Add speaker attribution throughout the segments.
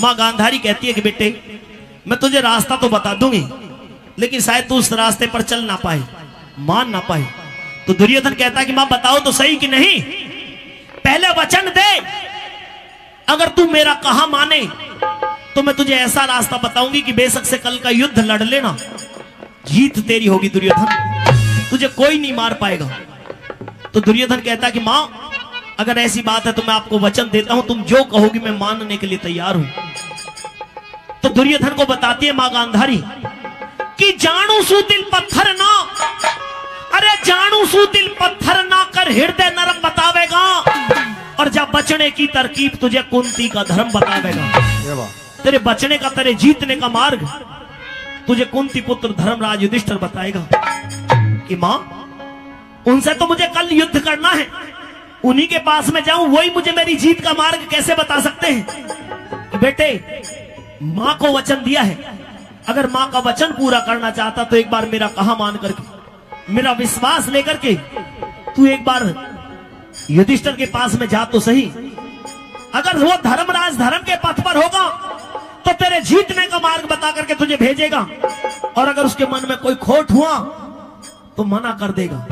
Speaker 1: माँ गांधारी कहती है कि बेटे मैं तुझे रास्ता तो बता दूंगी, लेकिन शायद तू उस रास्ते पर चल ना पाए, मान ना पाए। तो दुर्योधन कहता है कि माँ बताओ तो सही कि नहीं, पहले वचन दे, अगर तू मेरा कहा माने तो मैं तुझे ऐसा रास्ता बताऊंगी कि बेशक से कल का युद्ध लड़ लेना, जीत तेरी होगी दुर्योधन, तुझे कोई नहीं मार पाएगा। तो दुर्योधन कहता है कि माँ अगर ऐसी बात है तो मैं आपको वचन देता हूं, तुम जो कहोगी मैं मानने के लिए तैयार हूं। तो दुर्योधन को बताती है मां गांधारी कि जानू सू दिल पत्थर ना, अरे जानू सू दिल पत्थर ना कर हृदय नरम बतावेगा, और जब बचने की तरकीब तुझे कुंती का धर्म बतावेगा। तेरे बचने का, तेरे जीतने का मार्ग तुझे कुंती पुत्र धर्मराज युधिष्ठिर बताएगा कि मां उनसे तो मुझे कल युद्ध करना है, उन्हीं के पास में जाऊं, वही मुझे मेरी जीत का मार्ग कैसे बता सकते हैं। बेटे मां को वचन दिया है, अगर मां का वचन पूरा करना चाहता तो एक बार मेरा कहा मान करके, मेरा विश्वास लेकर के तू एक बार युधिष्ठिर के पास में जा तो सही। अगर वो धर्मराज धर्म के पथ पर होगा तो तेरे जीतने का मार्ग बता करके तुझे भेजेगा, और अगर उसके मन में कोई खोट हुआ तो मना कर देगा।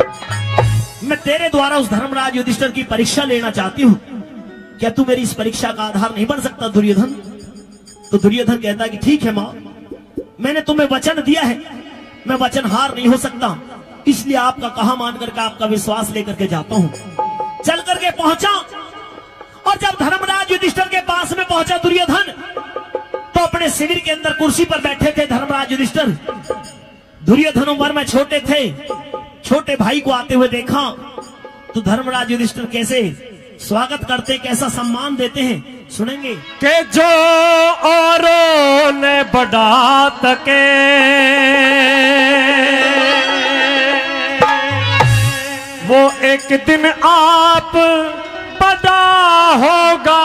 Speaker 1: मैं तेरे द्वारा उस धर्मराज युधिष्ठिर की परीक्षा लेना चाहती हूं, क्या तू मेरी इस परीक्षा का आधार नहीं बन सकता दुर्योधन? तो दुर्योधन कहता है कि ठीक है मां, मैंने तुम्हें वचन दिया है, मैं वचन हार नहीं हो सकता, इसलिए आपका कहा मान करके आपका विश्वास लेकर के जाता हूं। चल करके पहुंचा, और जब धर्मराज युधिष्ठिर के पास में पहुंचा दुर्योधन, तो अपने शिविर के अंदर कुर्सी पर बैठे थे धर्मराज युधिष्ठिर। दुर्योधन उम्र में छोटे थे, छोटे भाई को आते हुए देखा तो धर्मराज युधिष्ठिर कैसे स्वागत करते, कैसा सम्मान देते हैं, सुनेंगे
Speaker 2: कि जो औरों ने बढ़ा तके वो एक दिन आप बड़ा होगा,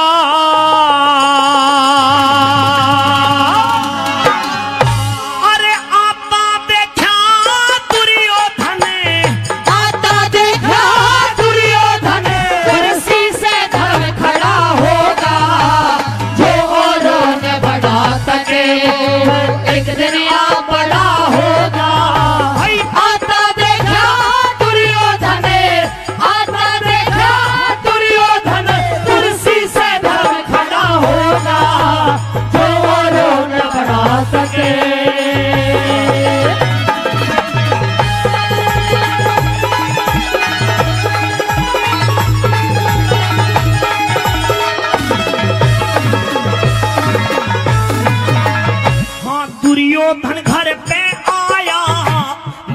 Speaker 1: दुर्योधन घर पे आया,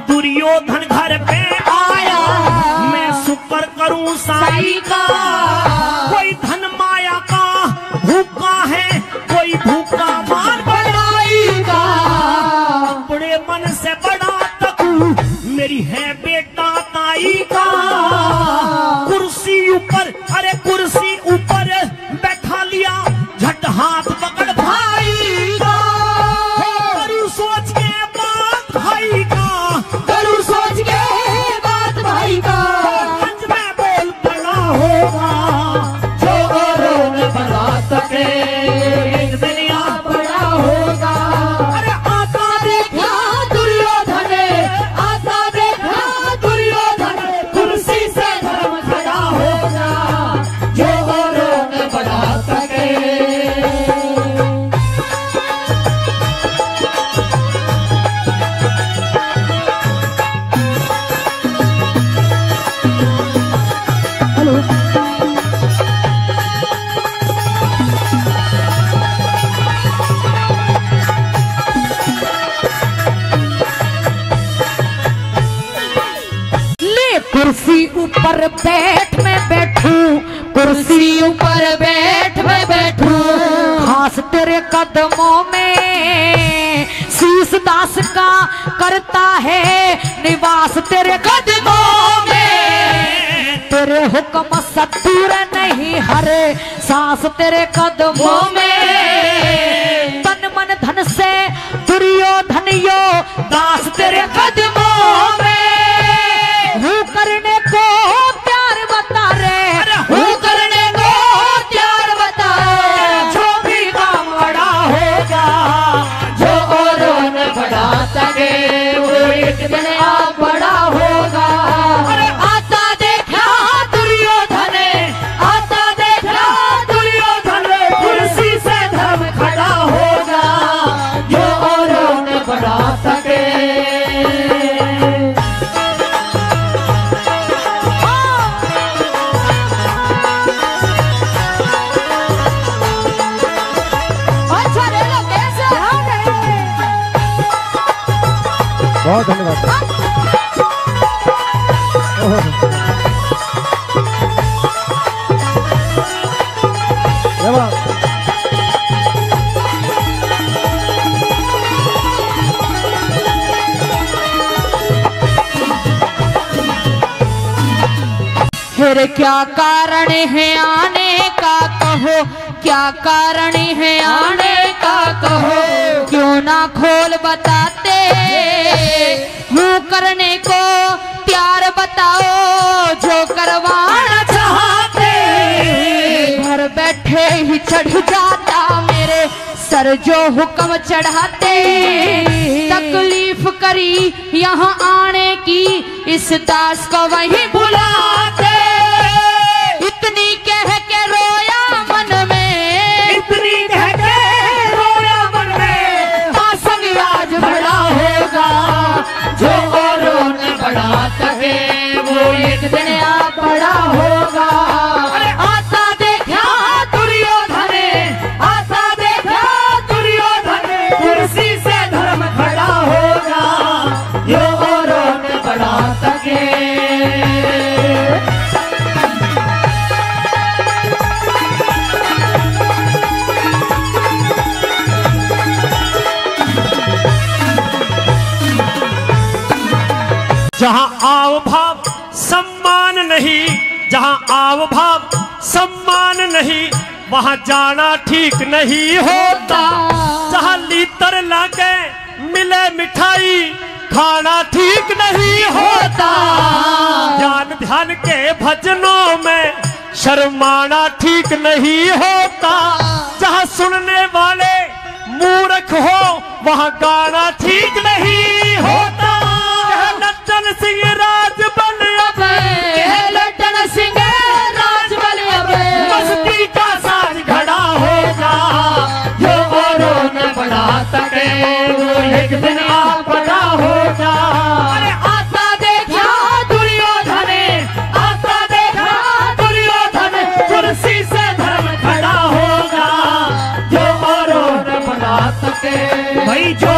Speaker 1: दुर्योधन घर पे आया, मैं शुक्र करूं साई का, कोई धन माया का भूखा है, कोई भूखा मान बढ़ाई का, अपने मन से बड़ा तकू मेरी है बेटा ताई का, कुर्सी ऊपर, अरे कुर्सी ऊपर बैठा लिया, झट हाथ पकड़ भाई का, सोच के बात भाई का, करूं सोच के बात भाई का, अंज में बोल पड़ा होगा, जो औरों ने बढ़ा सके एक दिन यहाँ बड़ा होगा। अरे आता देखा दुर्योधन, आता देखा दुर्योधन, कुर्सी से धर्म खड़ा होगा, जो औरों ने बढ़ा सके।
Speaker 3: कुर्सी ऊपर बैठ मैं बैठूं, कुर्सी ऊपर बैठ मैं बैठूं, खास तेरे कदमों में शीश दास का करता है निवास, तेरे कदमों में तेरे हुक्म सतूर नहीं हरे सांस, तेरे कदमों में तन मन धन से दुर्योधन यो दास, तेरे कदमों में हूँ करने को प्यार बता रे, हूँ करने को प्यार बता रे, जो भी काम बड़ा
Speaker 2: बहुत धन्यवाद। क्या बात।
Speaker 3: फिर क्या कारण है आने का कहो, क्या कारण है आने का कहो, क्यों ना खोल बताते यूं करने को प्यार बताओ जो करवाना चाहते। घर बैठे ही चढ़ जाता मेरे सर जो हुक्म चढ़ाते, तकलीफ करी यहाँ आने की इस दास को वहीं बुलाते। इतनी कह के रोया मन में, इतनी कह के रोया मन में, आसंग आज बड़ा होगा जो औरों ने बड़ा सके वो एक दिन आप बड़ा होगा। आता देखा दुर्योधन, आता देखा दुर्योधन, कुर्सी से धर्म खड़ा होगा जो औरों ने बड़ा सके।
Speaker 2: जहाँ आव भाव सम्मान नहीं, जहाँ आव भाव सम्मान नहीं, वहाँ जाना ठीक नहीं होता। जहाँ लीतर लाके मिले मिठाई खाना ठीक नहीं होता। ज्ञान ध्यान के भजनों में शर्माना ठीक नहीं होता। जहाँ सुनने वाले मूर्ख हो वहाँ गाना ठीक नहीं होता। लट्टन सिंह राजबल अब, लट्टन सिंह राजबल अब, मस्ती का साज खड़ा होगा जो औरों ने बढ़ा सके वो एक दिन आप बड़ा होगा। अरे आता देखा दुर्योधन, आता देखा दुर्योधन, कुर्सी से धर्म खड़ा होगा जो औरों ने बढ़ा सके। भाई जो